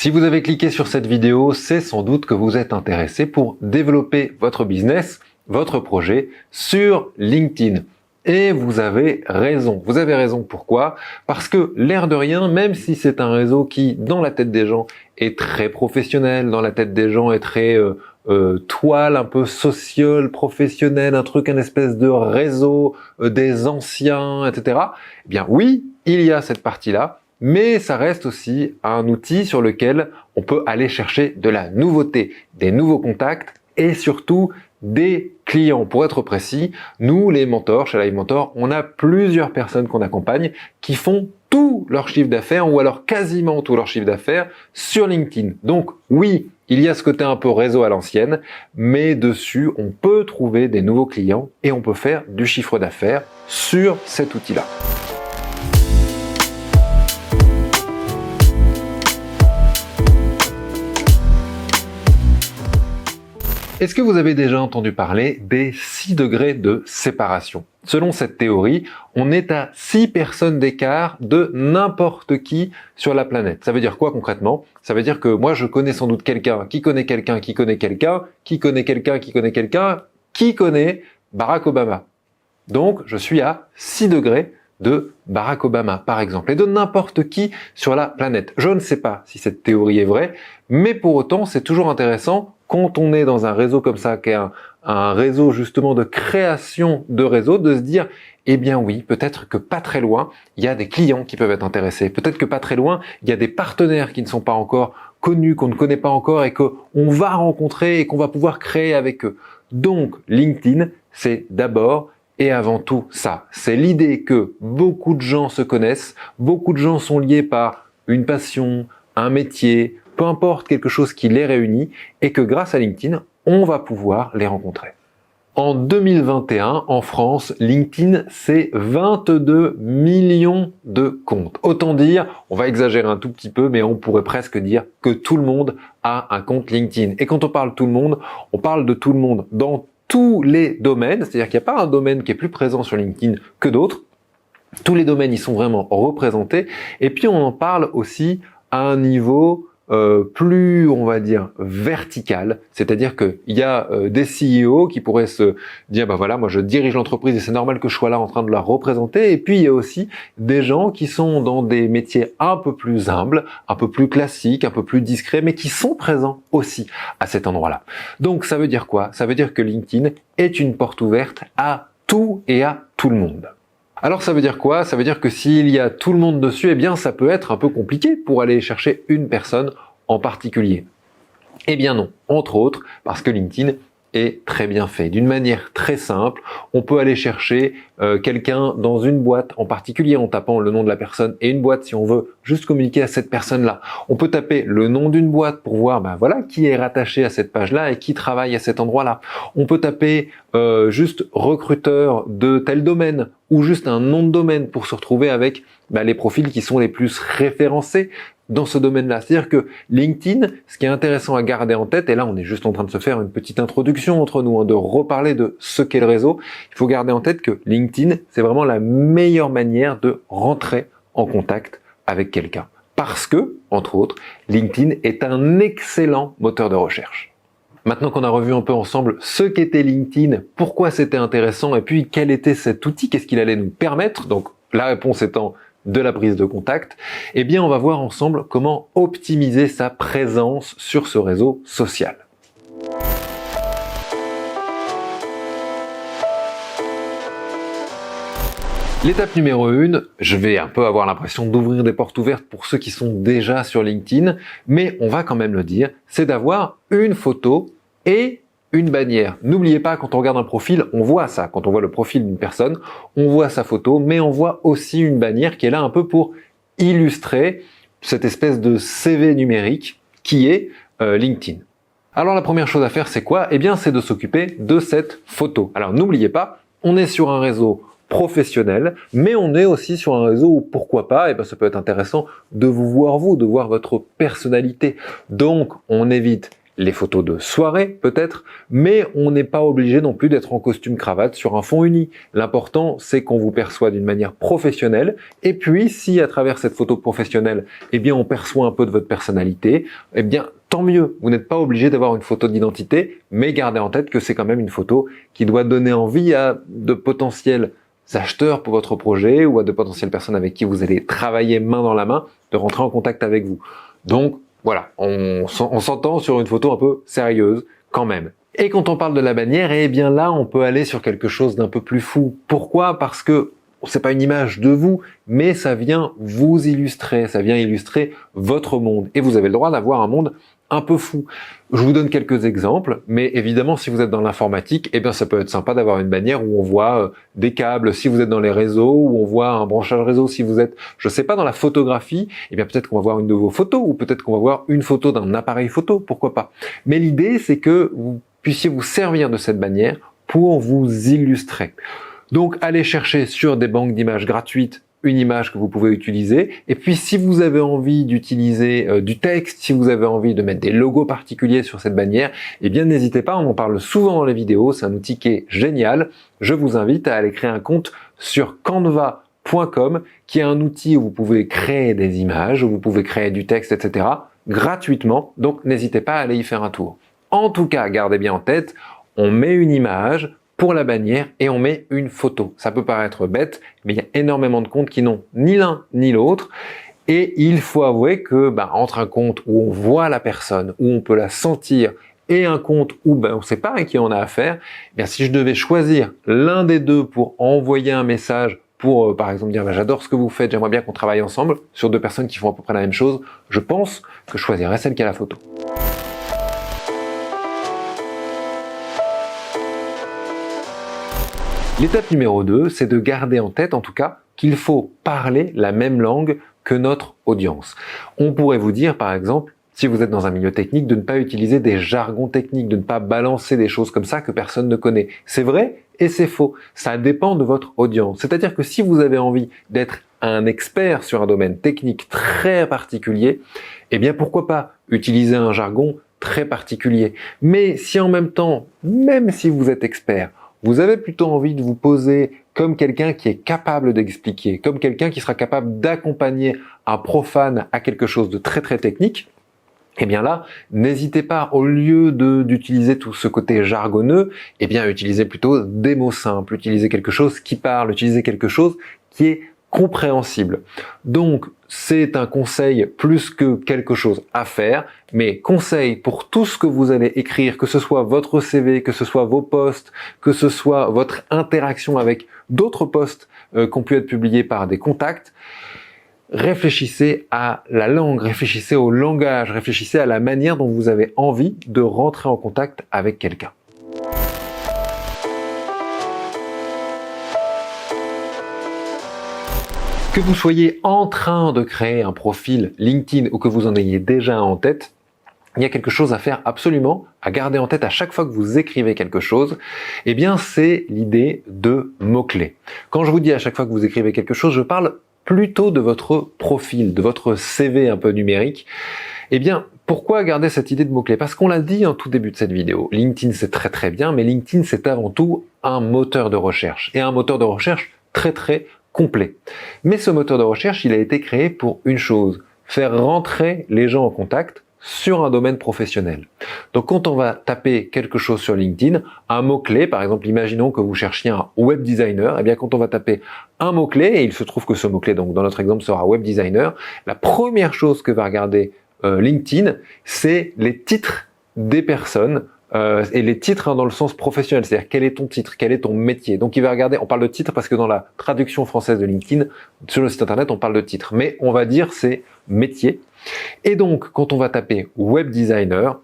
Si vous avez cliqué sur cette vidéo, c'est sans doute que vous êtes intéressé pour développer votre business, votre projet sur LinkedIn. Et vous avez raison. Vous avez raison. Pourquoi? Parce que l'air de rien, même si c'est un réseau qui, dans la tête des gens, est très professionnel, dans la tête des gens est très toile, un peu social, professionnel, un espèce de réseau des anciens, etc. Eh bien oui, il y a cette partie-là. Mais ça reste aussi un outil sur lequel on peut aller chercher de la nouveauté, des nouveaux contacts et surtout des clients. Pour être précis, nous les mentors, chez Live Mentor, on a plusieurs personnes qu'on accompagne qui font tout leur chiffre d'affaires ou alors quasiment tout leur chiffre d'affaires sur LinkedIn. Donc oui, il y a ce côté un peu réseau à l'ancienne, mais dessus, on peut trouver des nouveaux clients et on peut faire du chiffre d'affaires sur cet outil-là. Est-ce que vous avez déjà entendu parler des 6 degrés de séparation? Selon cette théorie, on est à 6 personnes d'écart de n'importe qui sur la planète. Ça veut dire quoi concrètement? Ça veut dire que moi je connais sans doute quelqu'un qui connaît quelqu'un qui connaît quelqu'un qui connaît quelqu'un qui connaît quelqu'un qui connaît Barack Obama. Donc je suis à 6 degrés de Barack Obama par exemple et de n'importe qui sur la planète. Je ne sais pas si cette théorie est vraie, mais pour autant c'est toujours intéressant quand on est dans un réseau comme ça, qui est un réseau justement de création de réseau, de se dire, eh bien oui, peut-être que pas très loin, il y a des clients qui peuvent être intéressés. Peut-être que pas très loin, il y a des partenaires qui ne sont pas encore connus, qu'on ne connaît pas encore et qu'on va rencontrer et qu'on va pouvoir créer avec eux. Donc, LinkedIn, c'est d'abord et avant tout ça. C'est l'idée que beaucoup de gens se connaissent, beaucoup de gens sont liés par une passion, un métier, peu importe, quelque chose qui les réunit et que grâce à LinkedIn, on va pouvoir les rencontrer. En 2021, en France, LinkedIn, c'est 22 millions de comptes. Autant dire, on va exagérer un tout petit peu, mais on pourrait presque dire que tout le monde a un compte LinkedIn. Et quand on parle tout le monde, on parle de tout le monde dans tous les domaines, c'est-à-dire qu'il n'y a pas un domaine qui est plus présent sur LinkedIn que d'autres. Tous les domaines y sont vraiment représentés. Et puis on en parle aussi à un niveau plus, on va dire, vertical, c'est-à-dire qu'il y a des CEO qui pourraient se dire, bah voilà, moi je dirige l'entreprise et c'est normal que je sois là en train de la représenter, et puis il y a aussi des gens qui sont dans des métiers un peu plus humbles, un peu plus classiques, un peu plus discrets, mais qui sont présents aussi à cet endroit-là. Donc ça veut dire quoi? Ça veut dire que LinkedIn est une porte ouverte à tout et à tout le monde. Alors ça veut dire quoi? Ça veut dire que s'il y a tout le monde dessus, eh bien ça peut être un peu compliqué pour aller chercher une personne en particulier. Eh bien non, entre autres parce que LinkedIn est très bien fait. D'une manière très simple, on peut aller chercher quelqu'un dans une boîte en particulier en tapant le nom de la personne et une boîte si on veut juste communiquer à cette personne-là. On peut taper le nom d'une boîte pour voir voilà qui est rattaché à cette page-là et qui travaille à cet endroit-là. On peut taper juste recruteur de tel domaine ou juste un nom de domaine pour se retrouver avec les profils qui sont les plus référencés dans ce domaine-là. C'est-à-dire que LinkedIn, ce qui est intéressant à garder en tête, et là on est juste en train de se faire une petite introduction entre nous, de reparler de ce qu'est le réseau, il faut garder en tête que LinkedIn, c'est vraiment la meilleure manière de rentrer en contact avec quelqu'un. Parce que, entre autres, LinkedIn est un excellent moteur de recherche. Maintenant qu'on a revu un peu ensemble ce qu'était LinkedIn, pourquoi c'était intéressant et puis quel était cet outil, qu'est-ce qu'il allait nous permettre, donc la réponse étant de la prise de contact, eh bien on va voir ensemble comment optimiser sa présence sur ce réseau social. L'étape numéro 1, je vais un peu avoir l'impression d'ouvrir des portes ouvertes pour ceux qui sont déjà sur LinkedIn, mais on va quand même le dire, c'est d'avoir une photo et une bannière. N'oubliez pas, quand on regarde un profil, on voit ça. Quand on voit le profil d'une personne, on voit sa photo, mais on voit aussi une bannière qui est là un peu pour illustrer cette espèce de CV numérique qui est LinkedIn. Alors la première chose à faire, c'est quoi? Eh bien, c'est de s'occuper de cette photo. Alors n'oubliez pas, on est sur un réseau professionnel, mais on est aussi sur un réseau où, pourquoi pas, ça peut être intéressant de vous voir vous, de voir votre personnalité. Donc, on évite les photos de soirée peut-être, mais on n'est pas obligé non plus d'être en costume cravate sur un fond uni. L'important, c'est qu'on vous perçoit d'une manière professionnelle, et puis si à travers cette photo professionnelle, eh bien on perçoit un peu de votre personnalité, eh bien tant mieux. Vous n'êtes pas obligé d'avoir une photo d'identité, mais gardez en tête que c'est quand même une photo qui doit donner envie à de potentiels acheteurs pour votre projet ou à de potentielles personnes avec qui vous allez travailler main dans la main de rentrer en contact avec vous. Donc voilà, on s'entend sur une photo un peu sérieuse quand même. Et quand on parle de la bannière, eh bien là, on peut aller sur quelque chose d'un peu plus fou. Pourquoi? Parce que c'est pas une image de vous, mais ça vient vous illustrer, ça vient illustrer votre monde. Et vous avez le droit d'avoir un monde un peu fou. Je vous donne quelques exemples, mais évidemment, si vous êtes dans l'informatique, eh bien, ça peut être sympa d'avoir une bannière où on voit des câbles. Si vous êtes dans les réseaux, où on voit un branchage réseau. Si vous êtes, je sais pas, dans la photographie, eh bien, peut-être qu'on va voir une de vos photos, ou peut-être qu'on va voir une photo d'un appareil photo, pourquoi pas. Mais l'idée, c'est que vous puissiez vous servir de cette bannière pour vous illustrer. Donc, allez chercher sur des banques d'images gratuites une image que vous pouvez utiliser. Et puis, si vous avez envie d'utiliser du texte, si vous avez envie de mettre des logos particuliers sur cette bannière, eh bien, n'hésitez pas, on en parle souvent dans les vidéos, c'est un outil qui est génial. Je vous invite à aller créer un compte sur canva.com, qui est un outil où vous pouvez créer des images, où vous pouvez créer du texte, etc., gratuitement. Donc, n'hésitez pas à aller y faire un tour. En tout cas, gardez bien en tête, on met une image pour la bannière et on met une photo. Ça peut paraître bête, mais il y a énormément de comptes qui n'ont ni l'un ni l'autre. Et il faut avouer que entre un compte où on voit la personne, où on peut la sentir, et un compte où on ne sait pas à qui on a affaire, si je devais choisir l'un des deux pour envoyer un message, pour par exemple dire j'adore ce que vous faites, j'aimerais bien qu'on travaille ensemble, sur deux personnes qui font à peu près la même chose, je pense que je choisirais celle qui a la photo. L'étape numéro 2, c'est de garder en tête, en tout cas, qu'il faut parler la même langue que notre audience. On pourrait vous dire, par exemple, si vous êtes dans un milieu technique, de ne pas utiliser des jargons techniques, de ne pas balancer des choses comme ça que personne ne connaît. C'est vrai et c'est faux. Ça dépend de votre audience. C'est-à-dire que si vous avez envie d'être un expert sur un domaine technique très particulier, eh bien pourquoi pas utiliser un jargon très particulier. Mais si en même temps, même si vous êtes expert, vous avez plutôt envie de vous poser comme quelqu'un qui est capable d'expliquer, comme quelqu'un qui sera capable d'accompagner un profane à quelque chose de très très technique, eh bien là, n'hésitez pas, au lieu d'utiliser tout ce côté jargonneux, eh bien utilisez plutôt des mots simples, utilisez quelque chose qui parle, utilisez quelque chose qui est compréhensible. Donc, c'est un conseil plus que quelque chose à faire, mais conseil pour tout ce que vous allez écrire, que ce soit votre CV, que ce soit vos posts, que ce soit votre interaction avec d'autres posts qui ont pu être publiés par des contacts. Réfléchissez à la langue, réfléchissez au langage, réfléchissez à la manière dont vous avez envie de rentrer en contact avec quelqu'un. Que vous soyez en train de créer un profil LinkedIn ou que vous en ayez déjà un en tête, il y a quelque chose à faire absolument, à garder en tête à chaque fois que vous écrivez quelque chose, eh bien c'est l'idée de mots-clés. Quand je vous dis à chaque fois que vous écrivez quelque chose, je parle plutôt de votre profil, de votre CV un peu numérique. Eh bien, pourquoi garder cette idée de mots-clés? Parce qu'on l'a dit en tout début de cette vidéo, LinkedIn c'est très très bien, mais LinkedIn c'est avant tout un moteur de recherche, et un moteur de recherche très très complet. Mais ce moteur de recherche, il a été créé pour une chose, faire rentrer les gens en contact sur un domaine professionnel. Donc quand on va taper quelque chose sur LinkedIn, un mot-clé, par exemple, imaginons que vous cherchiez un web designer, eh bien quand on va taper un mot-clé, et il se trouve que ce mot-clé, donc dans notre exemple, sera web designer, la première chose que va regarder LinkedIn, c'est les titres des personnes, et les titres dans le sens professionnel, c'est-à-dire quel est ton titre, quel est ton métier. Donc il va regarder, on parle de titre parce que dans la traduction française de LinkedIn, sur le site internet, on parle de titre, mais on va dire c'est métier. Et donc quand on va taper web designer,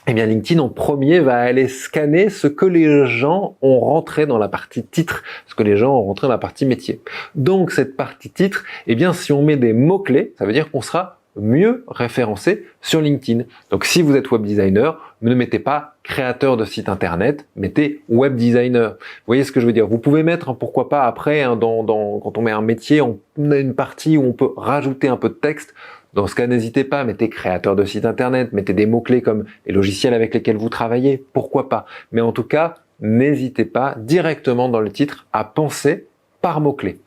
eh bien LinkedIn en premier va aller scanner ce que les gens ont rentré dans la partie titre, ce que les gens ont rentré dans la partie métier. Donc cette partie titre, eh bien si on met des mots-clés, ça veut dire qu'on sera mieux référencé sur LinkedIn. Donc si vous êtes web designer, ne mettez pas créateur de site internet, mettez web designer. Vous voyez ce que je veux dire? Vous pouvez mettre, pourquoi pas après, quand on met un métier, on a une partie où on peut rajouter un peu de texte. Dans ce cas, n'hésitez pas, mettez créateur de site internet, mettez des mots-clés comme les logiciels avec lesquels vous travaillez, pourquoi pas. Mais en tout cas, n'hésitez pas directement dans le titre à penser par mots-clés.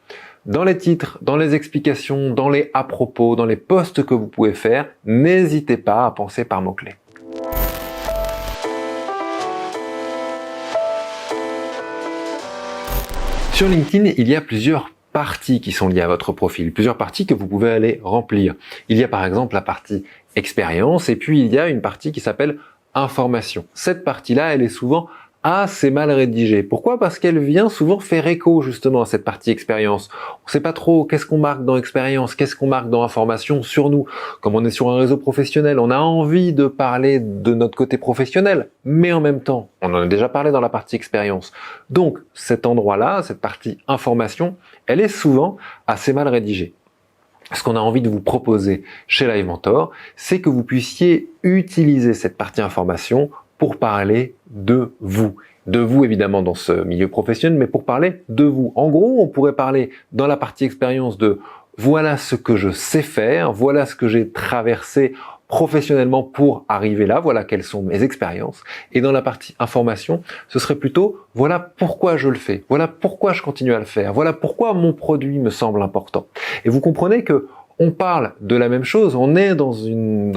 Dans les titres, dans les explications, dans les à propos, dans les posts que vous pouvez faire, n'hésitez pas à penser par mots-clés. Sur LinkedIn, il y a plusieurs parties qui sont liées à votre profil, plusieurs parties que vous pouvez aller remplir. Il y a par exemple la partie expérience et puis il y a une partie qui s'appelle information. Cette partie-là, elle est souvent assez mal rédigée. Pourquoi? Parce qu'elle vient souvent faire écho justement à cette partie expérience. On ne sait pas trop qu'est-ce qu'on marque dans expérience, qu'est-ce qu'on marque dans information sur nous. Comme on est sur un réseau professionnel, on a envie de parler de notre côté professionnel, mais en même temps, on en a déjà parlé dans la partie expérience. Donc cet endroit-là, cette partie information, elle est souvent assez mal rédigée. Ce qu'on a envie de vous proposer chez Live Mentor, c'est que vous puissiez utiliser cette partie information pour parler de vous. De vous évidemment dans ce milieu professionnel, mais pour parler de vous. En gros, on pourrait parler dans la partie expérience de voilà ce que je sais faire, voilà ce que j'ai traversé professionnellement pour arriver là, voilà quelles sont mes expériences. Et dans la partie information, ce serait plutôt voilà pourquoi je le fais, voilà pourquoi je continue à le faire, voilà pourquoi mon produit me semble important. Et vous comprenez que on parle de la même chose, on est dans une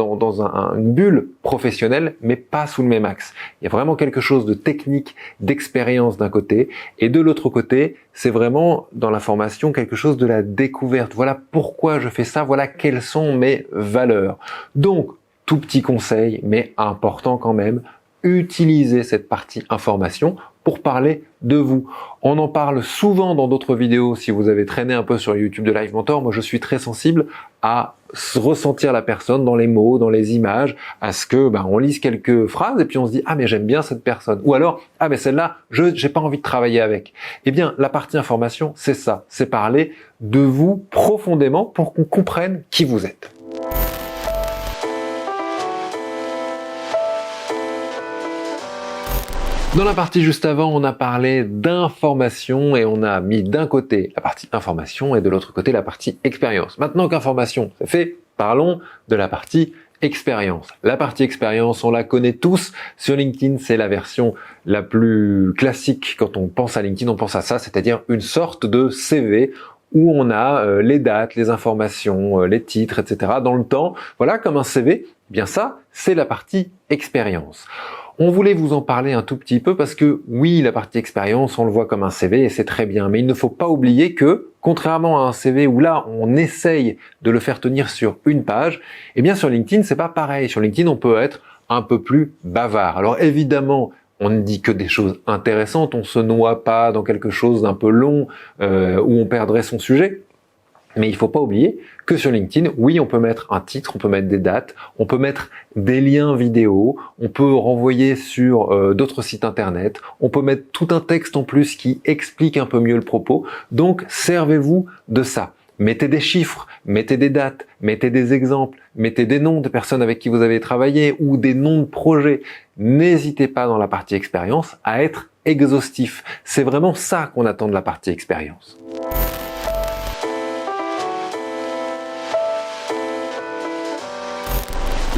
bulle professionnelle, mais pas sous le même axe. Il y a vraiment quelque chose de technique, d'expérience d'un côté, et de l'autre côté, c'est vraiment dans la formation quelque chose de la découverte. Voilà pourquoi je fais ça, voilà quelles sont mes valeurs. Donc, tout petit conseil, mais important quand même, utilisez cette partie information pour parler de vous. On en parle souvent dans d'autres vidéos. Si vous avez traîné un peu sur YouTube de Live Mentor, moi je suis très sensible à ressentir la personne dans les mots, dans les images, à ce que on lise quelques phrases et puis on se dit ah mais j'aime bien cette personne, ou alors ah mais celle-là j'ai pas envie de travailler avec. Eh bien la partie information c'est ça, c'est parler de vous profondément pour qu'on comprenne qui vous êtes. Dans la partie juste avant, on a parlé d'information et on a mis d'un côté la partie information et de l'autre côté la partie expérience. Maintenant qu'information c'est fait, parlons de la partie expérience. La partie expérience, on la connaît tous. Sur LinkedIn, c'est la version la plus classique. Quand on pense à LinkedIn, on pense à ça, c'est-à-dire une sorte de CV où on a les dates, les informations, les titres, etc. dans le temps. Voilà, comme un CV. Eh bien ça, c'est la partie expérience. On voulait vous en parler un tout petit peu parce que oui, la partie expérience, on le voit comme un CV et c'est très bien. Mais il ne faut pas oublier que, contrairement à un CV où là, on essaye de le faire tenir sur une page, eh bien sur LinkedIn, c'est pas pareil. Sur LinkedIn, on peut être un peu plus bavard. Alors évidemment, on ne dit que des choses intéressantes, on se noie pas dans quelque chose d'un peu long où on perdrait son sujet. Mais il faut pas oublier que sur LinkedIn, oui, on peut mettre un titre, on peut mettre des dates, on peut mettre des liens vidéo, on peut renvoyer sur d'autres sites internet, on peut mettre tout un texte en plus qui explique un peu mieux le propos. Donc, servez-vous de ça. Mettez des chiffres, mettez des dates, mettez des exemples, mettez des noms de personnes avec qui vous avez travaillé ou des noms de projets. N'hésitez pas dans la partie expérience à être exhaustif. C'est vraiment ça qu'on attend de la partie expérience.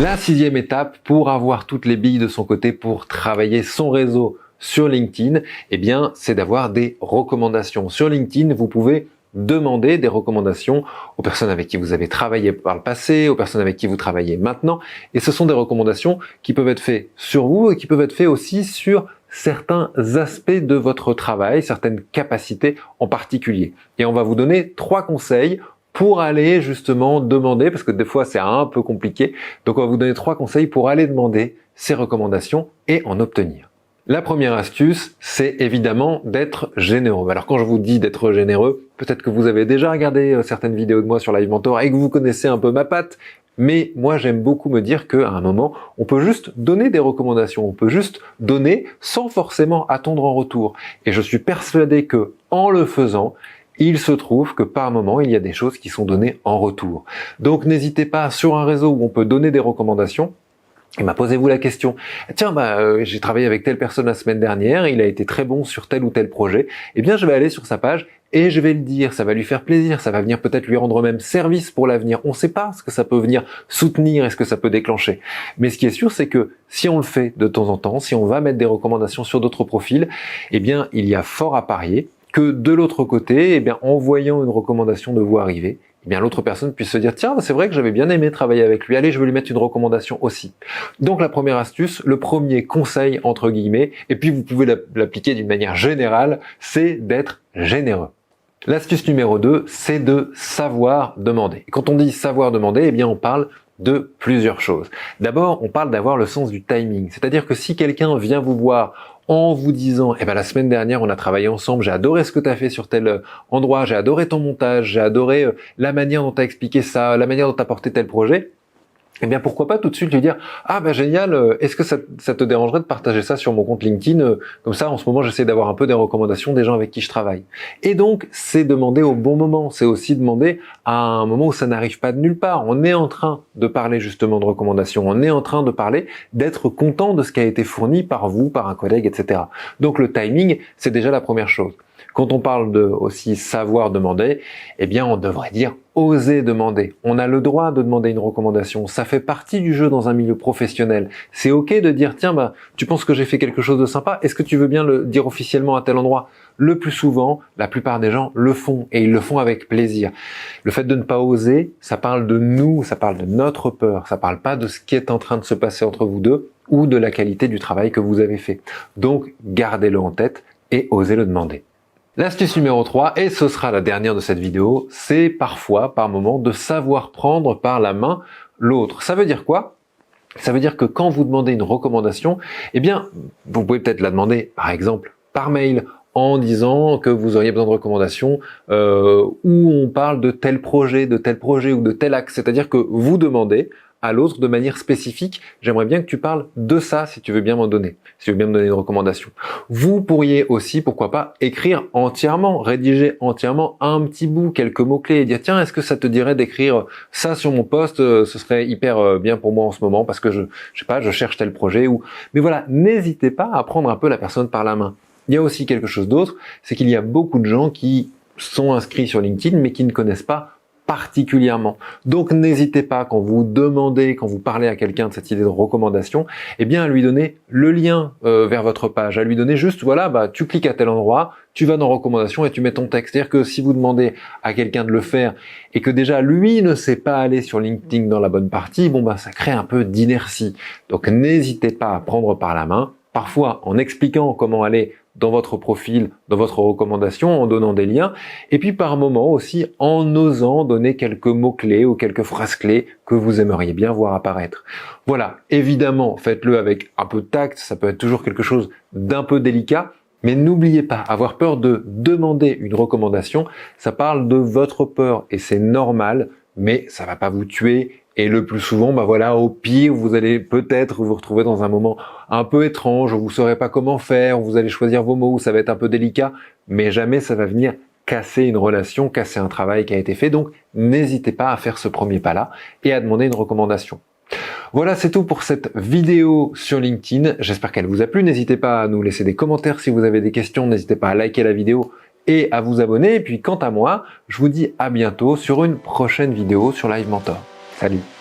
La sixième étape pour avoir toutes les billes de son côté pour travailler son réseau sur LinkedIn, eh bien, c'est d'avoir des recommandations. Sur LinkedIn, vous pouvez demander des recommandations aux personnes avec qui vous avez travaillé par le passé, aux personnes avec qui vous travaillez maintenant. Et ce sont des recommandations qui peuvent être faites sur vous et qui peuvent être faites aussi sur certains aspects de votre travail, certaines capacités en particulier. Et on va vous donner 3 conseils pour aller justement demander, parce que des fois c'est un peu compliqué, donc on va vous donner 3 conseils pour aller demander ces recommandations et en obtenir. La première astuce, c'est évidemment d'être généreux. Alors quand je vous dis d'être généreux, peut-être que vous avez déjà regardé certaines vidéos de moi sur Live Mentor et que vous connaissez un peu ma patte, mais moi j'aime beaucoup me dire qu'à un moment, on peut juste donner des recommandations, on peut juste donner sans forcément attendre en retour. Et je suis persuadé que en le faisant, il se trouve que par moment, il y a des choses qui sont données en retour. Donc n'hésitez pas sur un réseau où on peut donner des recommandations, Et bah, posez-vous la question. Tiens, j'ai travaillé avec telle personne la semaine dernière, il a été très bon sur tel ou tel projet. Eh bien, je vais aller sur sa page et je vais le dire. Ça va lui faire plaisir, ça va venir peut-être lui rendre même service pour l'avenir. On ne sait pas ce que ça peut venir soutenir et ce que ça peut déclencher. Mais ce qui est sûr, c'est que si on le fait de temps en temps, si on va mettre des recommandations sur d'autres profils, eh bien, il y a fort à parier que de l'autre côté, eh bien, en voyant une recommandation de vous arriver, eh bien l'autre personne puisse se dire tiens, c'est vrai que j'avais bien aimé travailler avec lui, allez, je vais lui mettre une recommandation aussi. Donc la première astuce, le premier conseil entre guillemets, et puis vous pouvez l'appliquer d'une manière générale, c'est d'être généreux. L'astuce numéro 2, c'est de savoir demander. Et quand on dit savoir demander, eh bien on parle de plusieurs choses. D'abord, on parle d'avoir le sens du timing, c'est-à-dire que si quelqu'un vient vous voir en vous disant « Eh ben la semaine dernière, on a travaillé ensemble, j'ai adoré ce que tu as fait sur tel endroit, j'ai adoré ton montage, j'ai adoré la manière dont tu as expliqué ça, la manière dont tu as porté tel projet », eh bien pourquoi pas tout de suite lui dire « Ah ben génial, est-ce que ça te dérangerait de partager ça sur mon compte LinkedIn comme ça en ce moment j'essaie d'avoir un peu des recommandations des gens avec qui je travaille. » Et donc c'est demander au bon moment, c'est aussi demander à un moment où ça n'arrive pas de nulle part. On est en train de parler justement de recommandations, on est en train de parler d'être content de ce qui a été fourni par vous, par un collègue, etc. Donc le timing, c'est déjà la première chose. Quand on parle de aussi savoir demander, eh bien on devrait dire oser demander. On a le droit de demander une recommandation. Ça fait partie du jeu dans un milieu professionnel. C'est ok de dire tiens tu penses que j'ai fait quelque chose de sympa, est-ce que tu veux bien le dire officiellement à tel endroit? Le plus souvent, la plupart des gens le font et ils le font avec plaisir. Le fait de ne pas oser, ça parle de nous, ça parle de notre peur, ça parle pas de ce qui est en train de se passer entre vous deux ou de la qualité du travail que vous avez fait. Donc gardez-le en tête et osez le demander. L'astuce numéro 3, et ce sera la dernière de cette vidéo, c'est parfois, par moment, de savoir prendre par la main l'autre. Ça veut dire quoi? Ça veut dire que quand vous demandez une recommandation, eh bien, vous pouvez peut-être la demander, par exemple, par mail, en disant que vous auriez besoin de recommandations où on parle de tel projet ou de tel axe. C'est-à-dire que vous demandez à l'autre de manière spécifique, j'aimerais bien que tu parles de ça si tu veux bien m'en donner, si tu veux bien me donner une recommandation. Vous pourriez aussi, pourquoi pas, écrire entièrement, rédiger entièrement un petit bout, quelques mots-clés et dire tiens, est-ce que ça te dirait d'écrire ça sur mon post, ce serait hyper bien pour moi en ce moment parce que je sais pas, je cherche tel projet ou... Mais voilà, n'hésitez pas à prendre un peu la personne par la main. Il y a aussi quelque chose d'autre, c'est qu'il y a beaucoup de gens qui sont inscrits sur LinkedIn mais qui ne connaissent pas particulièrement. Donc n'hésitez pas quand vous demandez, quand vous parlez à quelqu'un de cette idée de recommandation, eh bien à lui donner le lien vers votre page, à lui donner juste voilà, tu cliques à tel endroit, tu vas dans recommandations et tu mets ton texte. C'est-à-dire que si vous demandez à quelqu'un de le faire et que déjà lui ne sait pas aller sur LinkedIn dans la bonne partie, ça crée un peu d'inertie. Donc n'hésitez pas à prendre par la main, parfois en expliquant comment aller dans votre profil, dans votre recommandation, en donnant des liens, et puis par moment aussi en osant donner quelques mots-clés ou quelques phrases-clés que vous aimeriez bien voir apparaître. Voilà, évidemment, faites-le avec un peu de tact, ça peut être toujours quelque chose d'un peu délicat, mais n'oubliez pas, avoir peur de demander une recommandation, ça parle de votre peur, et c'est normal, mais ça va pas vous tuer. Et le plus souvent, au pire, vous allez peut-être vous retrouver dans un moment un peu étrange, où vous saurez pas comment faire, où vous allez choisir vos mots, où ça va être un peu délicat, mais jamais ça va venir casser une relation, casser un travail qui a été fait. Donc, n'hésitez pas à faire ce premier pas-là et à demander une recommandation. Voilà, c'est tout pour cette vidéo sur LinkedIn. J'espère qu'elle vous a plu. N'hésitez pas à nous laisser des commentaires si vous avez des questions. N'hésitez pas à liker la vidéo et à vous abonner. Et puis, quant à moi, je vous dis à bientôt sur une prochaine vidéo sur Live Mentor. Salut!